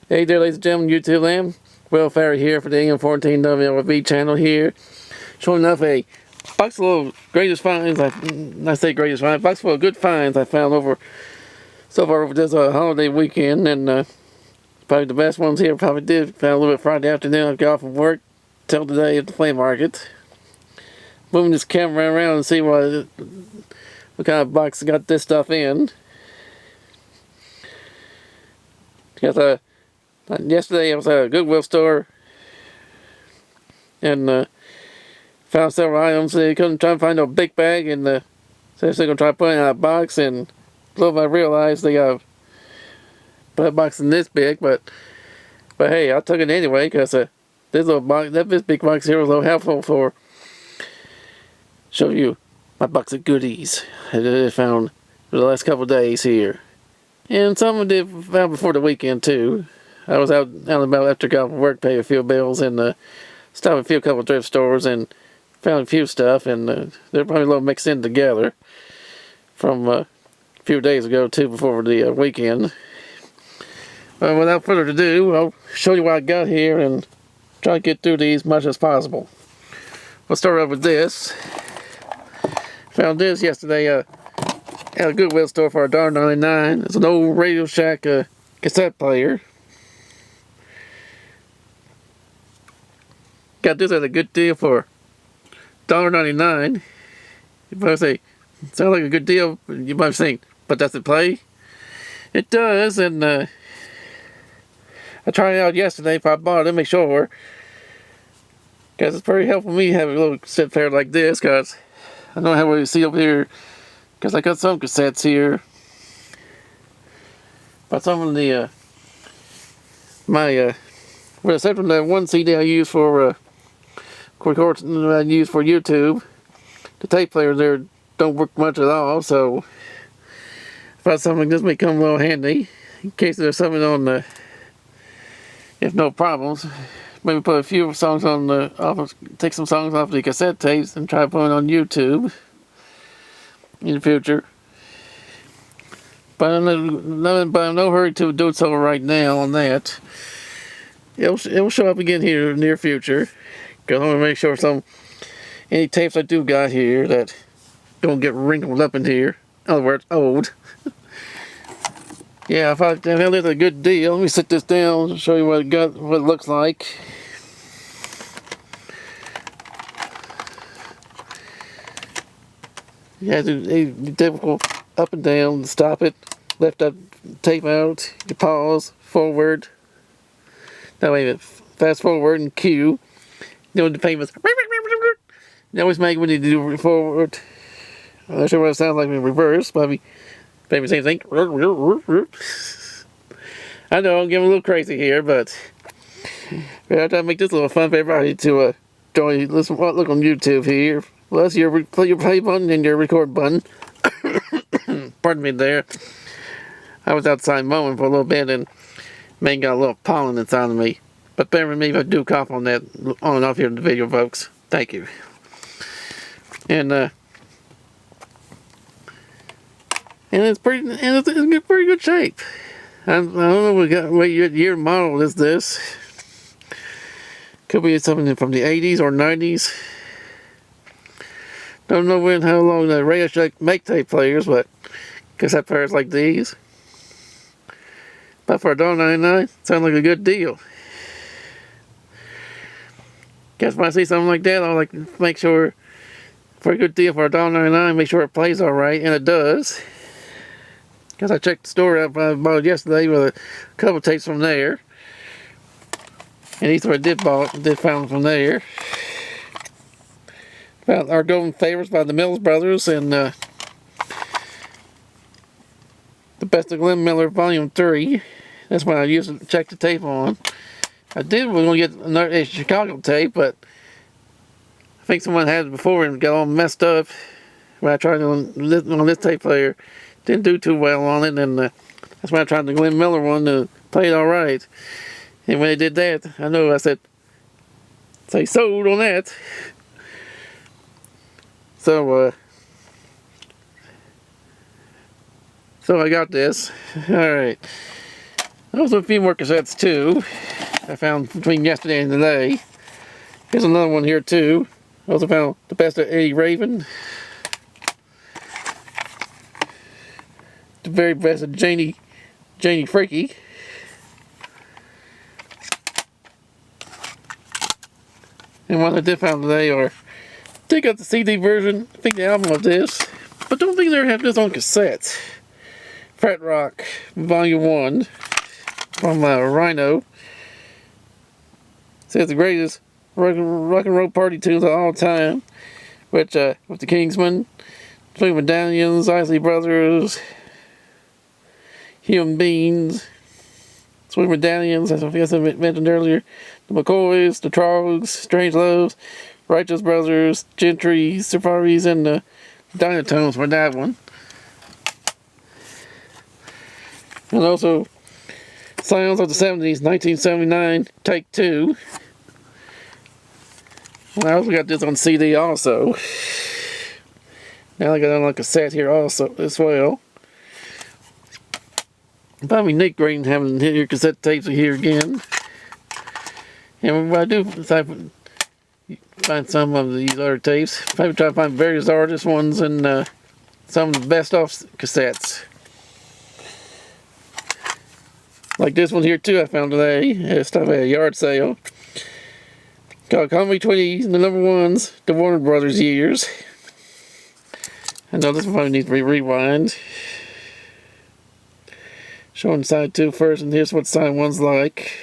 Hey there, ladies and gentlemen, YouTube land. Will Ferry here for the AM14 WLV channel here. Showing off a box full of greatest finds. I say greatest finds, box full of good finds I found so far over this holiday weekend. And probably the best ones here probably found a little bit Friday afternoon. I got off from work till today at the flea market. Moving this camera around and see what kind of box got this stuff in. Got yesterday I was at a Goodwill store and found several items. They couldn't try to find no big bag, and so they're gonna try putting it in a box. And little bit I realized they got put a box in this big, but hey, I took it anyway because this little box, this big box here was a little helpful for show you my box of goodies I found for the last couple of days here, and some of them did found before the weekend too. I was out and about after I got off work, paid a few bills, and stopped at a couple of thrift stores and found a few stuff, and they're probably a little mixed in together from a few days ago too, before the weekend. But without further ado, I'll show you what I got here and try to get through these as much as possible. We'll start off with this. Found this yesterday at a Goodwill store for $1.99. It's an old Radio Shack cassette player. Got this at a good deal for $1.99. You might say, sounds like a good deal. You might think, but does it play? It does, and I tried it out yesterday. If I bought it, make sure, because it's very helpful me to have a little cassette player like this, because I don't have what you see over here, because I got some cassettes here, but some of the well, except from that one CD I use for I use for YouTube, the tape player there don't work much at all. So I thought something like this may come a little handy in case there's something on the, if no problems. Maybe put a few songs on take some songs off the cassette tapes and try to put it on YouTube in the future. But I'm in no hurry to do so right now on that. It will show up again here in the near future, because I want to make sure any tapes I do got here that don't get wrinkled up in here. In other words, old. Yeah, if I found it a good deal. Let me sit this down and show you what it looks like. You have to be difficult up and down, stop it, lift that tape out, you pause, forward. That way, fast forward and cue. You know the famous. You always make when you do forward. I'm not sure what it sounds like in reverse, but maybe same thing. I know I'm getting a little crazy here, but I try to make this a little fun for everybody to join. Listen, look on YouTube here. Well, that's your play button and your record button. Pardon me there. I was outside mowing for a little bit and man got a little pollen inside of me. But bear with me if I do cough on that on and off here in the video, folks. Thank you. And it's in pretty good shape. I don't know what year model is this. Could be something from the 80s or 90s. Don't know how long the Radio Shack make tape players, but cassette players like these. But for $1.99, sounds like a good deal. Guess when I see something like that, I like to make sure for a good deal for $1.99, make sure it plays alright, and it does. Because I checked the store out I bought it yesterday with a couple tapes from there. And these I did found from there. Found our Golden Favorites by the Mills Brothers and the Best of Glenn Miller Volume 3. That's what I used to check the tape on. We're going to get a Chicago tape, but I think someone had it before and got all messed up when I tried on this tape player. Didn't do too well on it, and that's why I tried the Glenn Miller one to play it alright. And when they did that, I said, say sold on that. So I got this. Alright. Also a few more cassettes too. I found between yesterday and today. Here's another one here too. Also found the best of Eddie Raven. The very best of Janie Freaky. And one I did find today are, they got the CD version, I think the album of this, but don't think they have this on cassette. Frat Rock Volume 1 from Rhino. Says the greatest rock and roll party tunes of all time, which with the Kingsmen, Sweet Medallions, Isley Brothers, Human Beings, Sweet Medallions, as I guess I mentioned earlier, the McCoys, the Trogs, Strange Loves, Righteous Brothers, Gentry, Safaris, and the Dynatones for that one. And also, Sounds of the 70s, 1979, Take 2. And I also got this on CD also. Now I got it on a cassette here also as well. Probably Nick Green having your cassette tapes here again. And I do find some of these other tapes. Probably try to find various artist ones and some of the best of cassettes. Like this one here too I found today. It's time at a yard sale. Called Comedy 20s, the number ones, the Warner Brothers years. I know this one probably needs to be rewind. Showing side 2 first, and here's what side 1's like.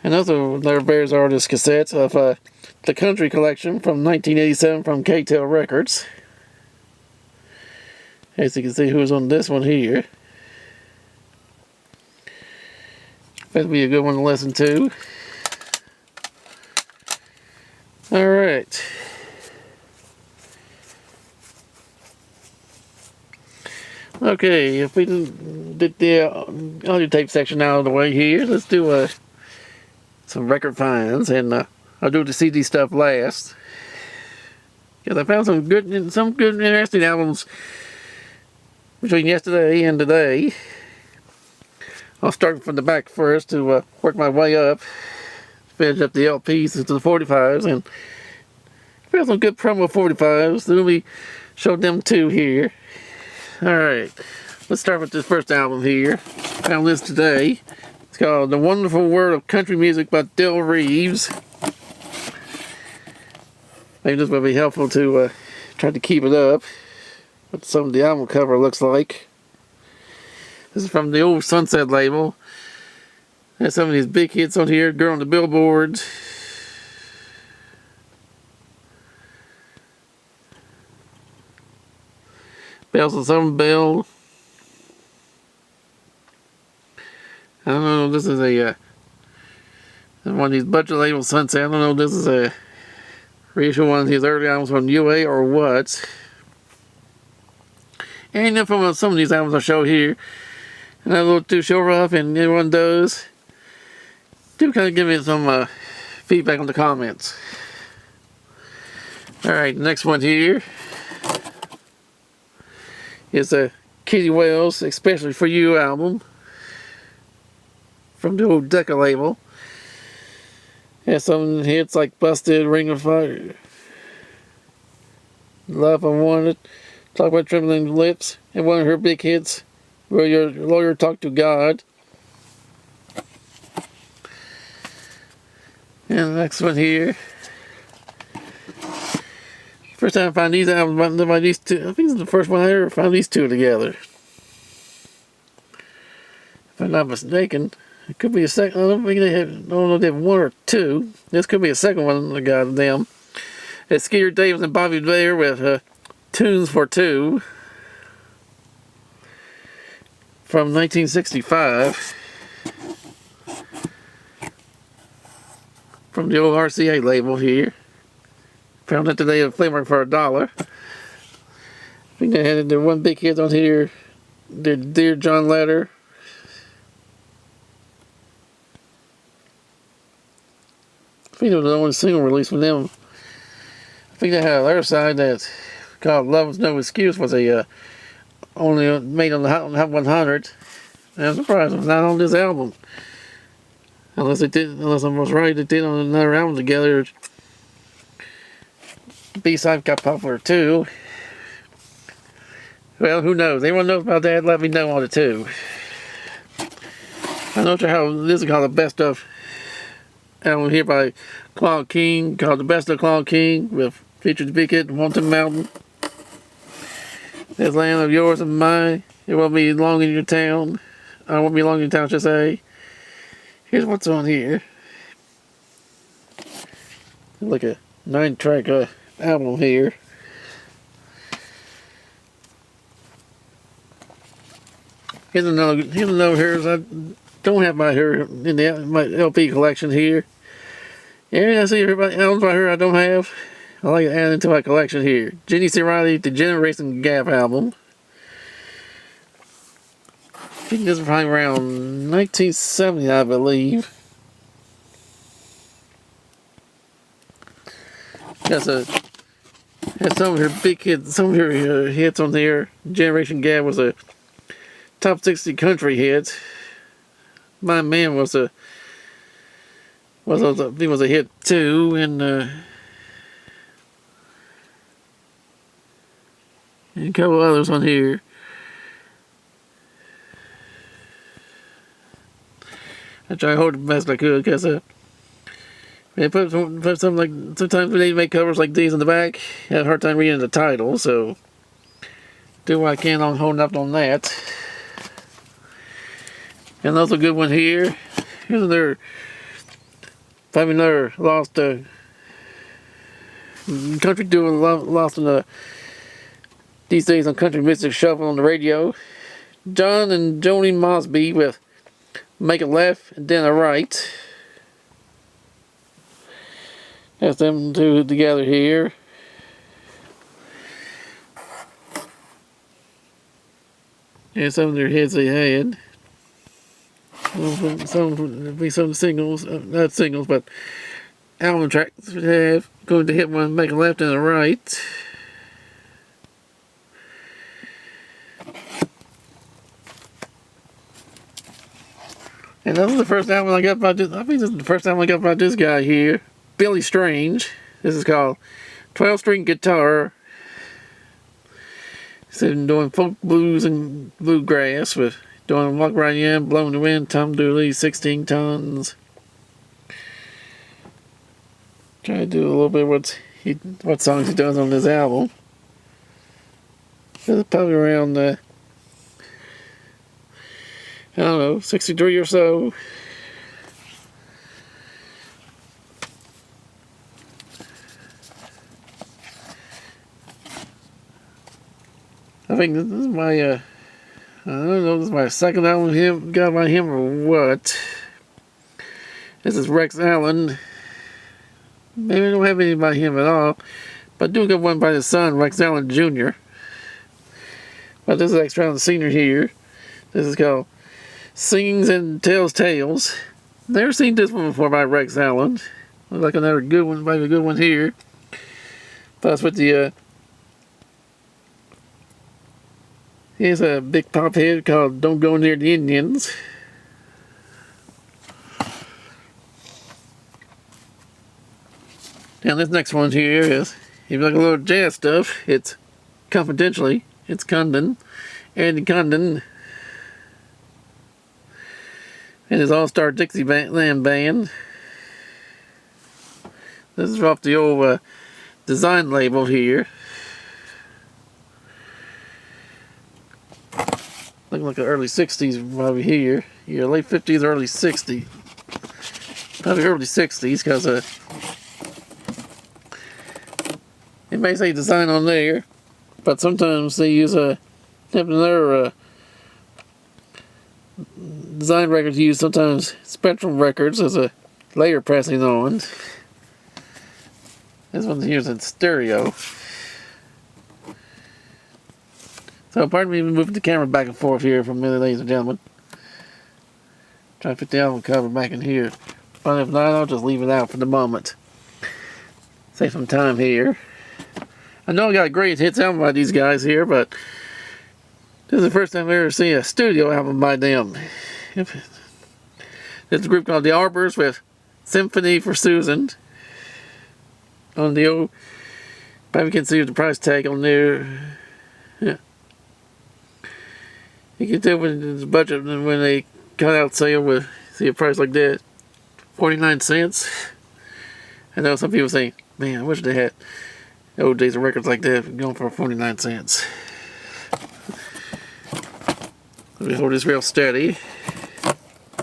And also another Bears artist cassettes of the Country Collection from 1987 from K-Tel Records. As you can see who's on this one here. That'll be a good one to listen to. Alright. Okay, if we did the audio tape section out of the way here, let's do some record finds, and I'll do the CD stuff last. Because I found some good, interesting albums between yesterday and today. I'll start from the back first to work my way up, finish up the LPs to the 45s, and I found some good promo 45s. So let me show them two here. Alright, let's start with this first album here. Found this today. It's called The Wonderful World of Country Music by Del Reeves. Maybe this will be helpful to try to keep it up. What some of the album cover looks like. This is from the old Sunset label. There's some of these big hits on here. Girl on the Billboards. Bells and Summer Bell. I don't know if this is a one of these budget label Sunset. I don't know if this is a reissue one of his early albums from UA or what. And then from some of these albums I show here, and I'm a little too show rough, and everyone does, do kind of give me some feedback on the comments. Alright, the next one here is a Kitty Wells Especially For You album from the old Decca label. Has some hits like Busted, Ring of Fire, Love Unwanted, Talk About Trembling Lips, and one of her big hits, Will Your Lawyer Talk to God. And the next one here. First time I found these albums by these two. I think it's the first one I ever found these two together. If I'm not mistaken. It could be a second. I don't know if they have one or two. This could be a second one I got of them. It's Skeeter Davis and Bobby Blair with Tunes for Two from 1965 from the old RCA label here. Found it today at Flea Market for $1. I think they had their one big hit on here, their Dear John Letter. I think it was the only single release from them. I think they had their side that called Love Was No Excuse, was a only made on the Hot 100. I'm surprised it's not on this album. Unless I was right, they did on another album together. B-side got popular too. Well, who knows? Anyone knows about that? Let me know on it too. I'm not sure how this is called the best of album here by Claude King, called the best of Claude King, with features Big Hit, Wanton Mountain. This land of yours and mine. It won't be long in your town. I won't be long in your town, I should say. Here's what's on here. Like a 9-track album here. Here's another hers. I don't have my her in my LP collection here. Yeah, I see everybody albums by her I don't have. I like to add into my collection here. Jenny C. Riley, The Generation Gap album. I think this was probably around 1970, I believe. Has some of her big hits, some of her hits on there. Generation Gap was a top 60 country hit. My Man was a hit too, and a couple others on here. I try to hold it the best I could, because they put something like, sometimes when they make covers like these in the back, I have a hard time reading the title, so do what I can on holding up on that. And another good one here. Here's another, probably another lost country duo lost in these days on Country Music Shuffle on the radio. John and Joni Mosby with Make a Left and Then a Right. That's them two together here. And some of their hits they had. Some singles, not singles, but album tracks have going to hit one, Make a Left and a Right. And this is the first album I got by this. I think this is the first album I got by this guy here, Billy Strange. This is called 12-String Guitar. He's been doing folk blues and bluegrass with doing Walk Right In, Blowing the Wind, Tom Dooley, 16 Tons. Try to do a little bit of what songs he does on this album. This is probably around I don't know, 63 or so. I think this is my, I don't know, this is my second album got by him or what. This is Rex Allen. Maybe I don't have any by him at all, but I do get one by his son, Rex Allen Jr. But this is extra on the senior here. This is called Sings and Tells Tales. Never seen this one before by Rex Allen. Looks like another good one, maybe a good one here. Plus with the here's a big pop hit called Don't Go Near the Indians. And this next one here is, if you like a little jazz stuff, it's Confidentially. It's Condon, Andy Condon, and his All-Star Dixieland Band. This is off the old design label here. Looking like the early 60s probably here. Yeah, late 50s, early 60s. Probably early 60s, because it may say design on there, but sometimes they use have another design records used, sometimes Spectrum Records as a layer pressing on. This one's used in stereo. So pardon me moving the camera back and forth here for a minute, ladies and gentlemen. Try to fit the album cover back in here. But if not, I'll just leave it out for the moment. Save some time here. I know I got a great hits album by these guys here, but This is the first time I've ever seen a studio album by them. There's a group called The Arbors with Symphony for Susan. On the old, probably can see the price tag on there. Yeah. You can tell when the budget and when they cut out sale with see a price like that. 49 cents. I know some people say, man, I wish they had old days of records like that going for 49 cents. Let me hold this real steady.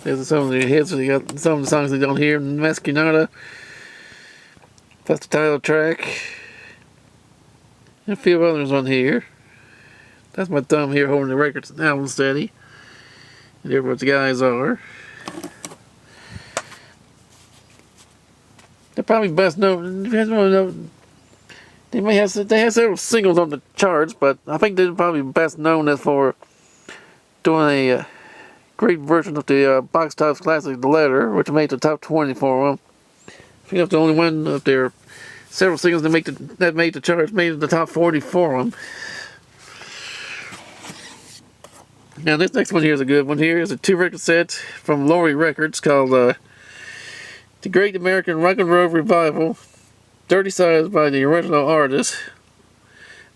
There's some of the hits. You got some of the songs they don't hear. Masquinata. That's the title track. And a few others on here. That's my thumb here holding the records album steady. And here's what the guys are. They're probably best known. They have several singles on the charts, but I think they're probably best known as for doing a great version of the Box Tops classic, The Letter, which made the top 20 for them. I think that's the only one of their several singles that made the charts, made the top 40 for them. Now this next one here is a good one. Here is a 2-record set from Laurie Records called The Great American Rock and Roll Revival, 30 sides by the original artist,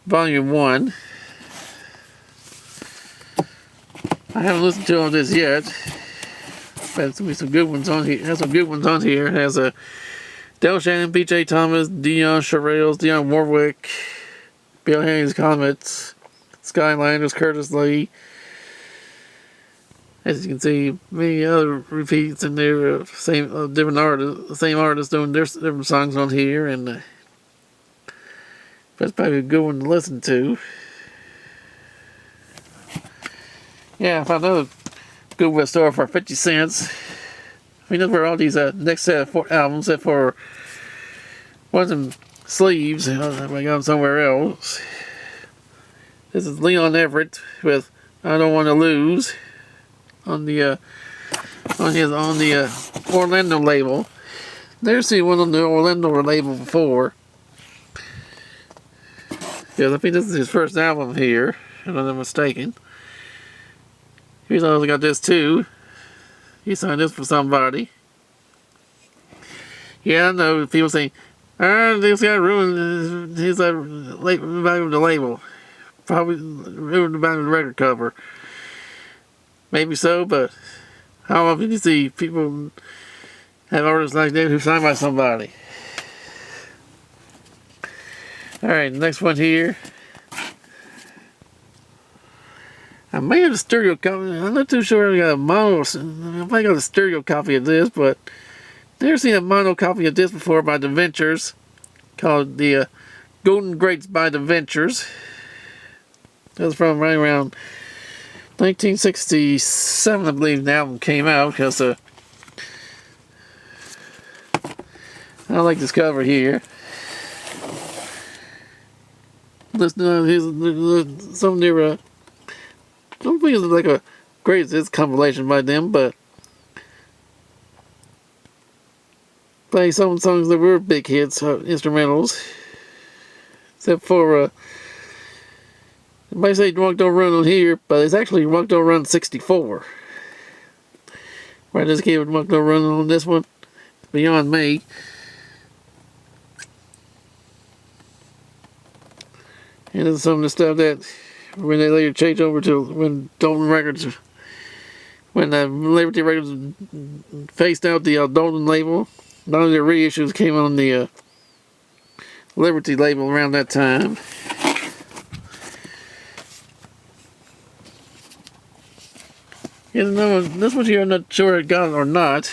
Volume 1. I haven't listened to all this yet. But there's some good ones on here. Has some good ones on here. It has a Del Shannon, B.J. Thomas, Dion Charles, Dionne Warwick, Bill Haynes Comets, Skyliners, Curtis Lee. As you can see, many other repeats in there, different artists, same artists doing their different songs on here, and that's probably a good one to listen to. Yeah, I found another good West store for 50 cents. I mean, that's where all these next set of 4 albums, except for one of them sleeves. I got them somewhere else. This is Leon Everett with "I Don't Want to Lose" on the Orlando label. Never seen one on the Orlando label before. Yeah, I think this is his first album here, if I'm not mistaken. He's also got this too. He signed this for somebody. Yeah, I know people say, this guy ruined his value of the label. Probably ruined the value of the record cover. Maybe so, but how often do you see people have artists like that who signed by somebody? Alright, next one here. I may have a stereo copy. I'm not too sure I got a mono. I might got a stereo copy of this, but never seen a mono copy of this before by The Ventures, called the Golden Grapes by The Ventures. That was from right around 1967, I believe the album came out, because I like this cover here. Listen to some of their I don't think it's like a greatest hits compilation by them, but playing some songs that were big hits, instrumentals. Except for, it might say Drunk Don't Run on here, but it's actually Drunk Don't Run 64. Why this kid with Drunk Don't Run on this one? It's beyond me. And this is some of the stuff that when they later changed over to when Dalton Records, when Liberty Records phased out the Dalton label, none of their reissues came on the Liberty label around that time. Yeah, this one here I'm not sure it got it or not.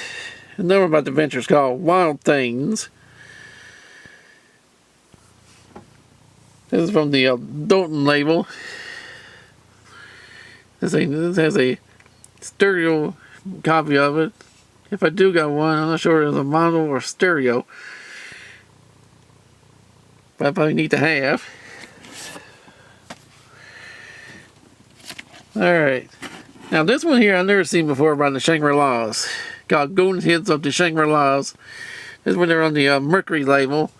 The number about The Ventures called Wild Things. This is from the Dalton label. This has a stereo copy of it. If I do got one, I'm not sure if it's a mono or stereo. But I probably need to have. Alright. Now this one here I've never seen before by the Shangri-Las. Called Golden Hits of the Shangri-Las. This one they're on the Mercury label.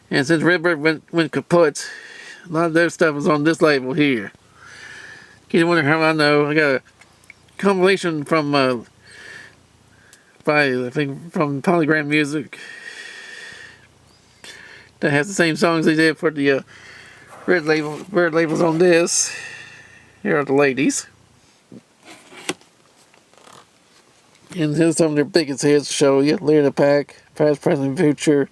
And since Redbird went kaput, a lot of their stuff is on this label here. You wonder how I know. I got a compilation from I think from Polygram Music that has the same songs they did for the red labels on this. Here are the ladies. And here's some of their biggest hits to show you. Leader of the Pack, Past, Present, Future.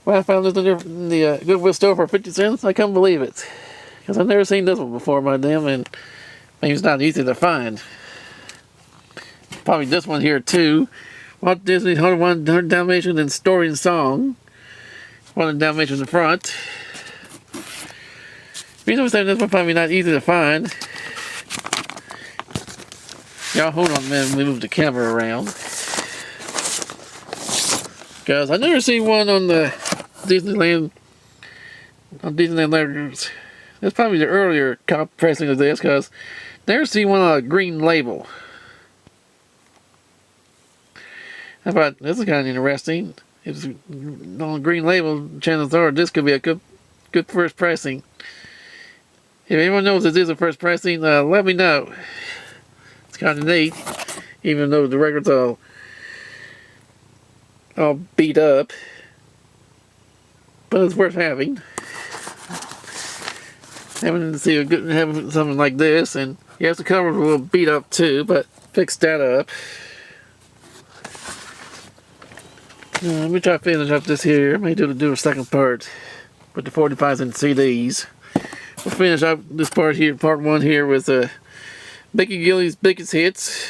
Well, I found this in the Goodwill store for 50 cents. I couldn't believe it. Because I've never seen this one before by them, and maybe it's not easy to find. Probably this one here too. Walt Disney's 101 Dalmatians and Story and Song. One of the Dalmatians in the front. The reason I'm saying this one probably not easy to find. Y'all hold on a minute, we move the camera around. Because I've never seen one on the Disneyland Records. That's probably the earlier pressing of this, because I never seen one on a green label. I thought this is kind of interesting. If it's on a green label, chances are this could be a good first pressing. If anyone knows this is a first pressing, let me know. It's kind of neat, even though the record's all beat up, but it's worth having. Having something like this, and yes, the cover was a little beat up too, but fixed that up. Let me try to finish up this here. I may do a second part with the 45s and CDs. We'll finish up this part here, part one here, with Mickey Gilley's biggest hits.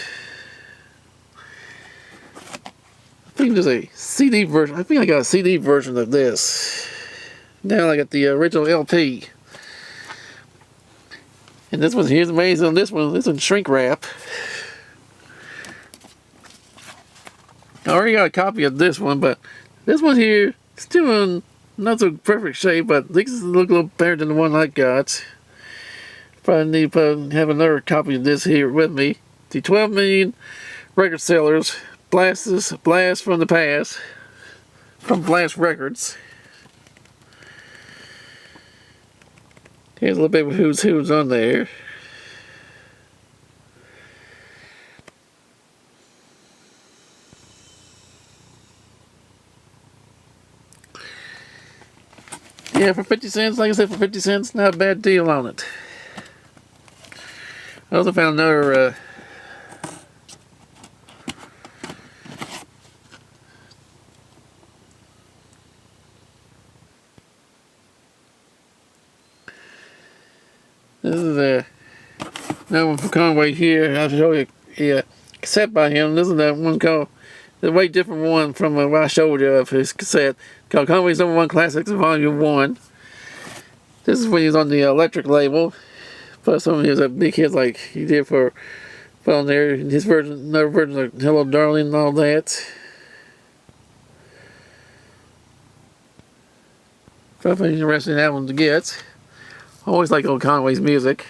I think there's a CD version. I think I got a CD version of this. Now I got the original LP. And this one here's amazing on this one. This one's shrink wrap. I already got a copy of this one, but this one here still in not so perfect shape, but these look a little better than the one I got. Probably need to have another copy of this here with me. The 12 million record sellers. Blast from the Past, from Blast Records. Here's a little bit of who's on there. Yeah, for 50 cents, like I said, for 50 cents, not a bad deal on it. I also found another this is another one from Conway here. I'll show you a cassette by him. This is that one called, the way different one from what I showed you of his cassette, called Conway's #1 Classics Volume 1. This is when he was on the electric label. Plus some of his big hits like he did for on there. His version, another version like Hello Darling and all that. Probably an interesting album to get. I always like old Conway's music.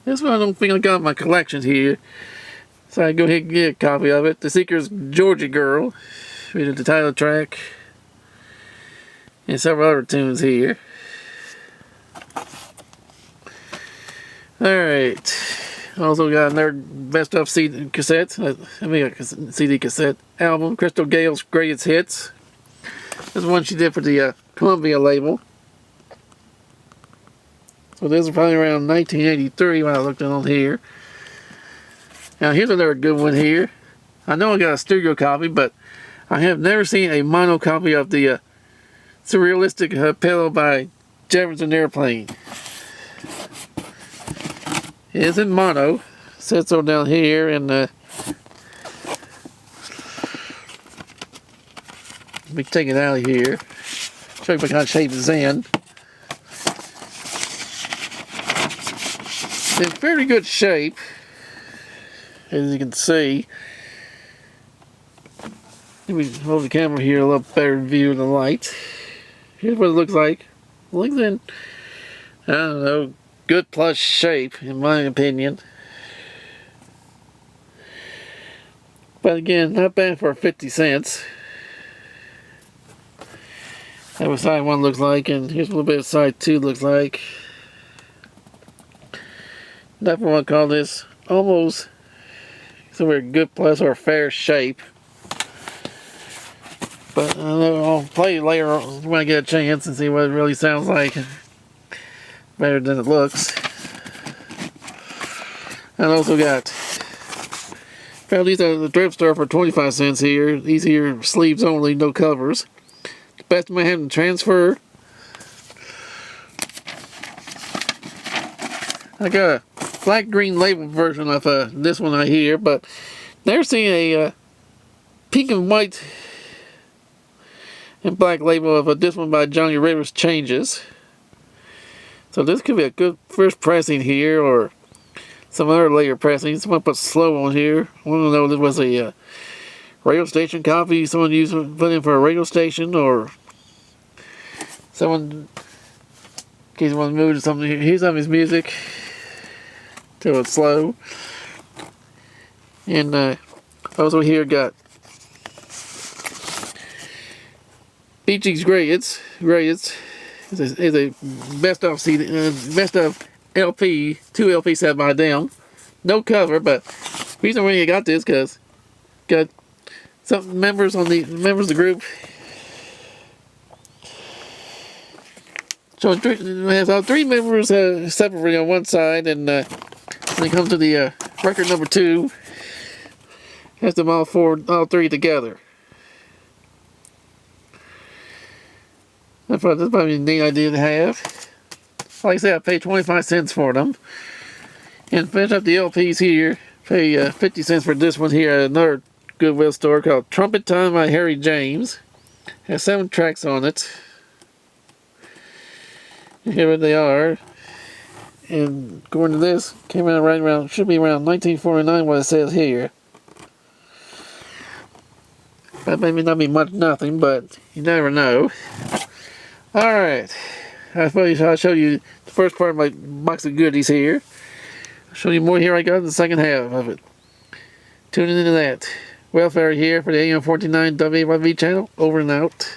This one I don't think I got in my collection here, so I go ahead and get a copy of it. The Seekers' Georgie Girl, we did the title track, and several other tunes here. Alright, also got another best of CD cassette, a CD cassette album, Crystal Gale's Greatest Hits. This is one she did for the Columbia label. So this is probably around 1983 when I looked on here. Now here's another good one here. I know I got a stereo copy, but I have never seen a mono copy of the Surrealistic Pillow by Jefferson Airplane. It is in mono. It says so down here, and let me take it out of here. Show you what kind of shape it's in. It's in fairly good shape, as you can see. Let me hold the camera here a little better view of the light. Here's what it looks like. It looks in I don't know, good plus shape in my opinion. But again, not bad for 50 cents. That's what side 1 looks like, and here's a little bit of side 2 looks like. Definitely want to call this almost somewhere good plus or fair shape. But I don't know, I'll play it later when I get a chance and see what it really sounds like. Better than it looks. And also got, found these at the thrift store for 25 cents here. These here sleeves only, no covers. Best man having to transfer. I got a black green label version of this one right here, but never seen a pink and white and black label of this one by Johnny Rivers Changes. So this could be a good first pressing here, or some other later pressing. Someone put slow on here. I want to know if this was a radio station copy someone put in for a radio station, or someone, in case you want to move to something. Here's some of his music till it's slow. And also here got Bee Gees Greatest. It's a best of CD, best of LP, 2 LP set by them. No cover, but the reason why you got this because got some members of the group. So it has all 3 members separately on one side, and when it comes to the record number 2, has them all 3 together. That's probably a neat idea to have. Like I said, I paid 25 cents for them. And finish up the LPs here. Pay 50 cents for this one here at another Goodwill store called Trumpet Time by Harry James. Has 7 tracks on it. And here they are. And according to this, came out right around, should be around 1949, what it says here. That may not be much nothing, but you never know. Alright, I suppose I'll show you the first part of my box of goodies here. I'll show you more here I got in the second half of it. Tune into that. Welfare here for the AM 49 WYV channel. Over and out.